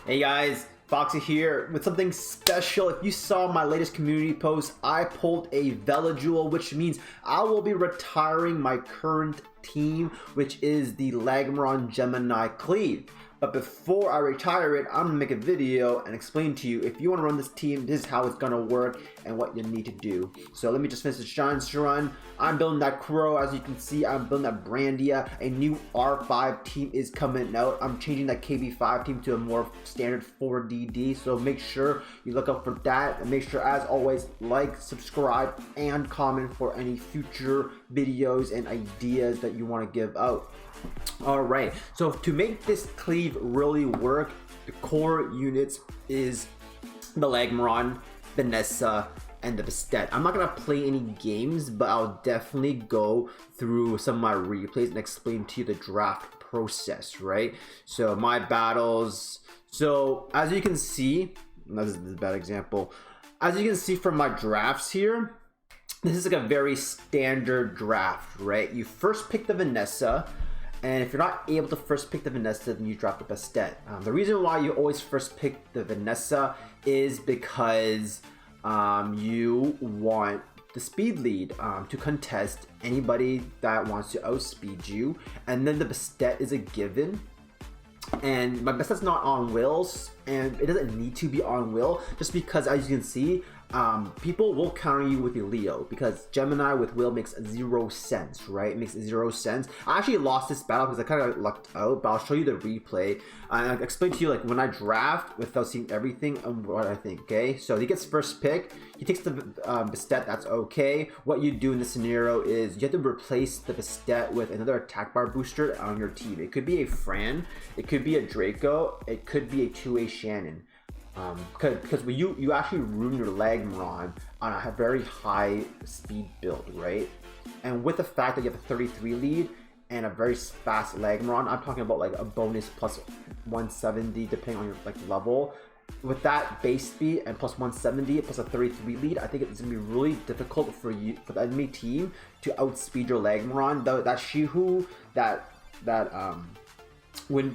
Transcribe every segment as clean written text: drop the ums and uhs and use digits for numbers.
Hey guys, Foxy here with something special. If you saw my latest community post, I pulled a Veladuel, which means I will be retiring my current team, which is the LAGMARON GEMINI CLEAVE. But before I retire it, I'm gonna make a video and explain to you, if you want to run this team, this is how it's gonna work and what you need to do. So let me just finish the Giants run. I'm building that Crow, as you can see. I'm building that Brandia. A new R5 team is coming out. I'm changing that KB5 team to a more standard 4DD. So make sure you look out for that. And make sure, as always, like, subscribe, and comment for any future videos and ideas that you want to give out. Alright, so to make this cleave really work, the core units is the LAGMARON, Vanessa, and the Bastet. I'm not gonna play any games, but I'll definitely go through some of my replays and explain to you the draft process, right? So my battles, so as you can see, this is a bad example. As you can see from my drafts here, this is like a very standard draft, right? You first pick the Vanessa, and if you're not able to first pick the Vanessa, then you drop the Bastet. The reason why you always first pick the Vanessa is because you want the speed lead to contest anybody that wants to outspeed you, and then the Bastet is a given. And my Bastet's not on wills, and it doesn't need to be on will, just because, as you can see, people will counter you with the Leo, because Gemini with will makes 0 sense, right? It makes 0 sense. I actually lost this battle because I kind of lucked out, but I'll show you the replay and I'll explain to you like when I draft without seeing everything and what I think. Okay, so he gets first pick, he takes the Bastet, that's okay. What you do in this scenario is you have to replace the Bastet with another attack bar booster on your team. It could be a Fran, it could be a Draco, it could be a 2A Shannon. Because you actually ruin your LAGMARON on a very high speed build, right? And with the fact that you have a 33 lead and a very fast LAGMARON, I'm talking about like a bonus plus 170 depending on your like level. With that base speed and plus 170 plus a 33 lead, I think it's gonna be really difficult for you, for the enemy team, to outspeed your LAGMARON. That Shihu, when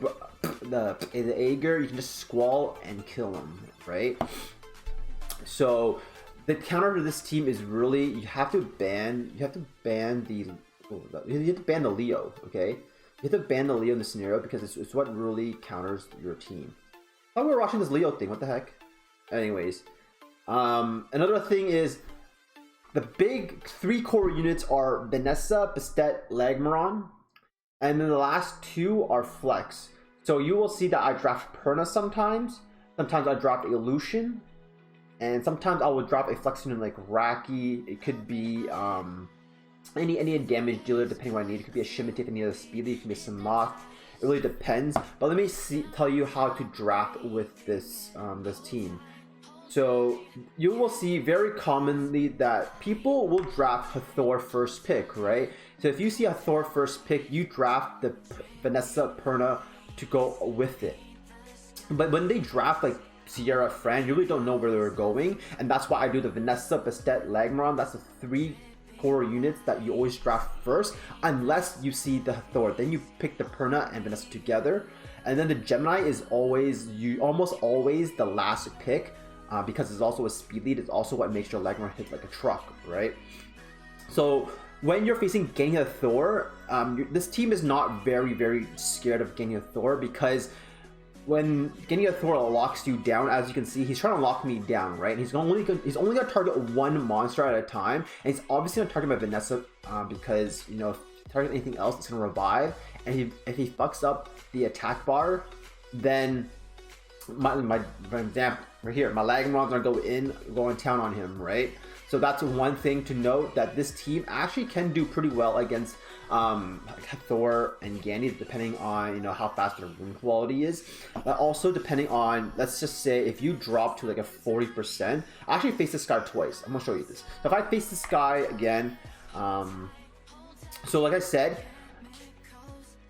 the Aegir, you can just squall and kill him, right? So the counter to this team is really, you have to ban the Leo, okay? You have to ban the Leo in this scenario because it's what really counters your team. Oh, we're watching this Leo thing, what the heck? Anyways, another thing is the big 3 core units are Vanessa, Bastet, LAGMARON. And then the last 2 are flex. So you will see that I draft Perna sometimes. Sometimes I drop Illusion. And sometimes I will drop a flex unit like Raki. It could be any damage dealer depending on what I need. It could be a Shimite if I need a Speedy. It could be a Samoth. It really depends. But let me tell you how to draft with this this team. So you will see very commonly that people will draft Hathor first pick, right? So if you see Hathor first pick, you draft the Vanessa Perna to go with it. But when they draft like Sierra Fran, you really don't know where they're going, and that's why I do the Vanessa, Bastet, LAGMARON. That's the 3 core units that you always draft first, unless you see the Hathor. Then you pick the Perna and Vanessa together, and then the Gemini is almost always the last pick. Because it's also a speed lead, it's also what makes your LAGMARON hit like a truck, right? So when you're facing Genya Thor, this team is not very scared of Genya Thor, because when Genya Thor locks you down, as you can see, he's trying to lock me down, right? And he's only gonna target 1 monster at a time, and he's obviously gonna target my Vanessa because, you know, if you target anything else, it's gonna revive. And if he fucks up the attack bar, then my example right here, my LAGMARON's gonna go in town on him, right? So that's one thing to note, that this team actually can do pretty well against Thor and Gandhi, depending on, you know, how fast their rune quality is, but also depending on, let's just say if you drop to like a 40%. I actually faced this guy twice. I'm gonna show you this. So if I face this guy again, so like I said,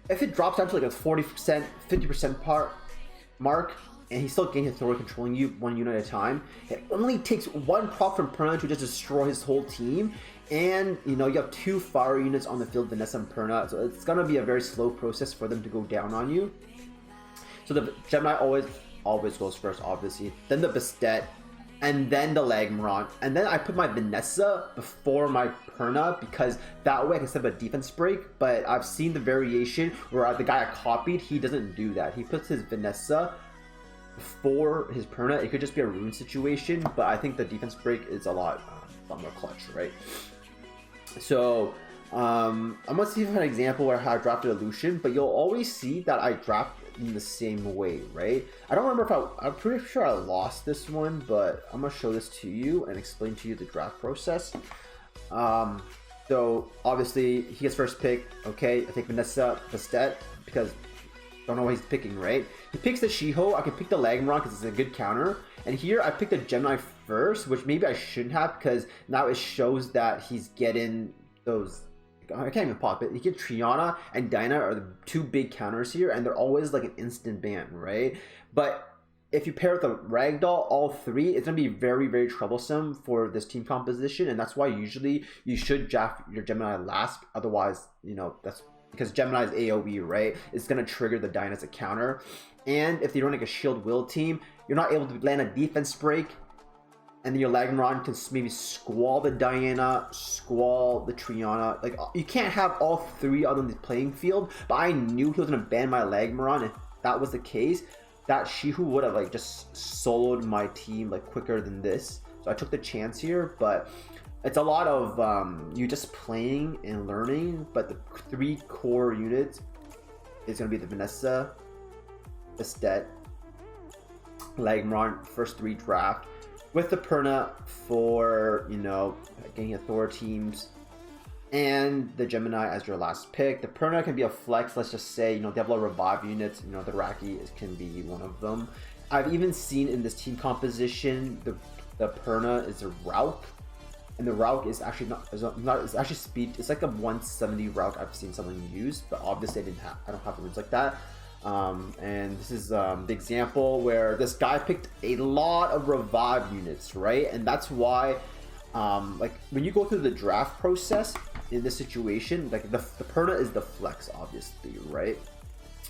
if it drops down to like a 40%, 50% mark, and he's still gaining authority, controlling you 1 unit at a time, it only takes 1 proc from Perna to just destroy his whole team. And you know, you have 2 fire units on the field, Vanessa and Perna, so it's gonna be a very slow process for them to go down on you. So the Gemini always always goes first, obviously. Then the Bastet, and then the LAGMARON, and then I put my Vanessa before my Perna because that way I can set up a defense break. But I've seen the variation where the guy I copied, he doesn't do that. He puts his Vanessa before his Perna. It could just be a rune situation, but I think the defense break is a lot more clutch, right? So I'm gonna see if I have an example where I drafted a Lucian, but you'll always see that I draft in the same way, right? I don't remember if I'm pretty sure I lost this one, but I'm gonna show this to you and explain to you the draft process. So obviously he gets first pick. Okay, I take Vanessa Bastet because I don't know what he's picking, right? He picks the Shiho. I can pick the LAGMARON because it's a good counter. And here I picked the Gemini first, which maybe I shouldn't have because now it shows that he's getting those. I can't even pop it. You get Triana and Dinah are the two big counters here, and they're always like an instant ban, right? But if you pair with the Ragdoll, all three, it's gonna be very, very troublesome for this team composition, and that's why usually you should draft your Gemini last. Otherwise, you know, that's because Gemini's AoE, right? It's gonna trigger the Dinah as a counter. And if you're running a Shield Will team, you're not able to land a defense break, and then your LAGMARON can maybe squall the Diana, squall the Triana. Like, you can't have all three on the playing field, but I knew he was gonna ban my LAGMARON. If that was the case, that Shihu would have like just soloed my team like quicker than this. So I took the chance here, but it's a lot of you just playing and learning. But the three core units is gonna be the Vanessa, Bastet, LAGMARON, first three draft. With the Perna for, you know, getting a Thor teams, and the Gemini as your last pick. The Perna can be a flex, let's just say, you know, they have a lot of revive units, you know, the Raki can be one of them. I've even seen in this team composition, the Perna is a Rauk, and the Rauk is actually it's actually speed, it's like a 170 Rauk I've seen someone use, but obviously I don't have the runes like that. And this is the example where this guy picked a lot of revive units, right? And that's why like when you go through the draft process in this situation, like the Perna is the flex, obviously, right?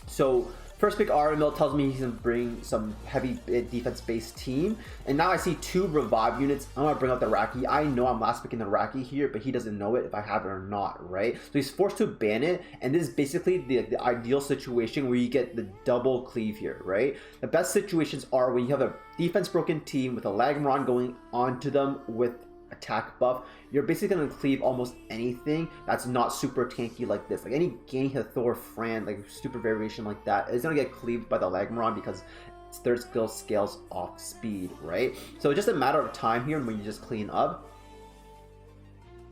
So first pick RML tells me he's gonna bring some heavy defense based team, and now I see two revive units. I'm gonna bring out the Raki. I know I'm last picking the Raki here, but he doesn't know it if I have it or not, right? So he's forced to ban it, and this is basically the ideal situation where you get the double cleave here, right? The best situations are when you have a defense broken team with a LAGMARON going onto them with attack buff. You're basically going to cleave almost anything that's not super tanky like this. Like any Gain Thor Fran, like super variation like that, is going to get cleaved by the LAGMARON because its third skill scales off speed, right? So it's just a matter of time here when you just clean up.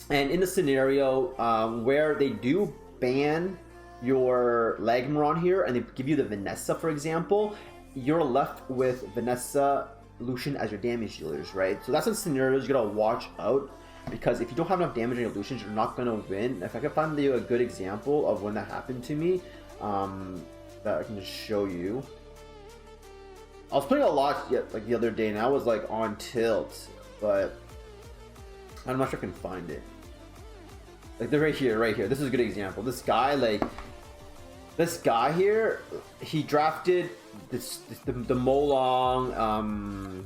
And in the scenario where they do ban your LAGMARON here and they give you the Vanessa, for example, you're left with Vanessa, Lucian as your damage dealers, right? So that's the scenarios you gotta watch out, because if you don't have enough damage on your Lucians, you're not gonna win. If I can find you a good example of when that happened to me, that I can just show you. I was playing a lot like the other day, and I was like on tilt, but I'm not sure I can find it. Like they're right here. This is a good example. This guy here, he drafted the Molong,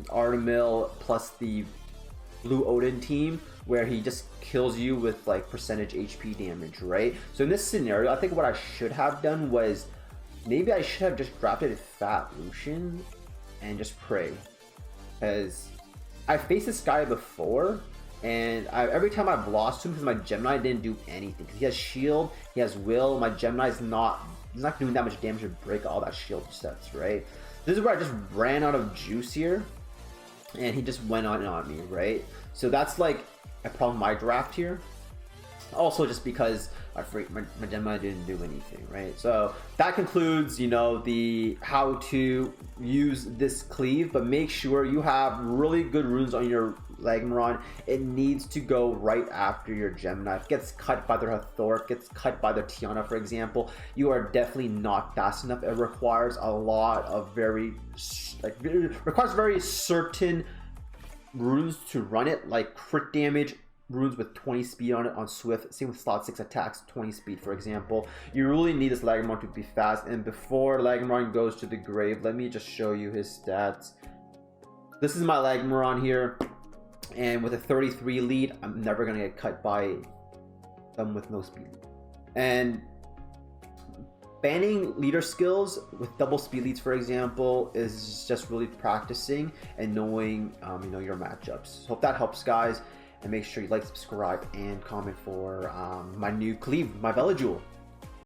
Artemil plus the Blue Odin team, where he just kills you with like percentage HP damage, right? So in this scenario, I think what I should have done was maybe I should have just drafted Fat Lucian and just pray, because I faced this guy before, and every time I've lost to him because my Gemini didn't do anything. Because he has shield, he has will. My Gemini's not. He's not doing that much damage to break all that shield sets, right? This is where I just ran out of juice here, and he just went on me, right? So that's like a problem with my draft here. Also, just because my Gemini didn't do anything, right? So that concludes, you know, the how to use this cleave, but make sure you have really good runes on your LAGMARON. It needs to go right after your Gemini. If it gets cut by their Hathor, gets cut by their Tiana, for example, you are definitely not fast enough. It requires a lot of very certain runes to run it, like crit damage, runes with 20 speed on it on Swift. Same with slot 6 attacks, 20 speed, for example. You really need this LAGMARON to be fast. And before LAGMARON goes to the grave, let me just show you his stats. This is my LAGMARON here. And with a 33 lead, I'm never going to get cut by them with no speed. And banning leader skills with double speed leads, for example, is just really practicing and knowing you know, your matchups. Hope that helps, guys. And make sure you like, subscribe, and comment for my new Cleave, my Vela Jewel.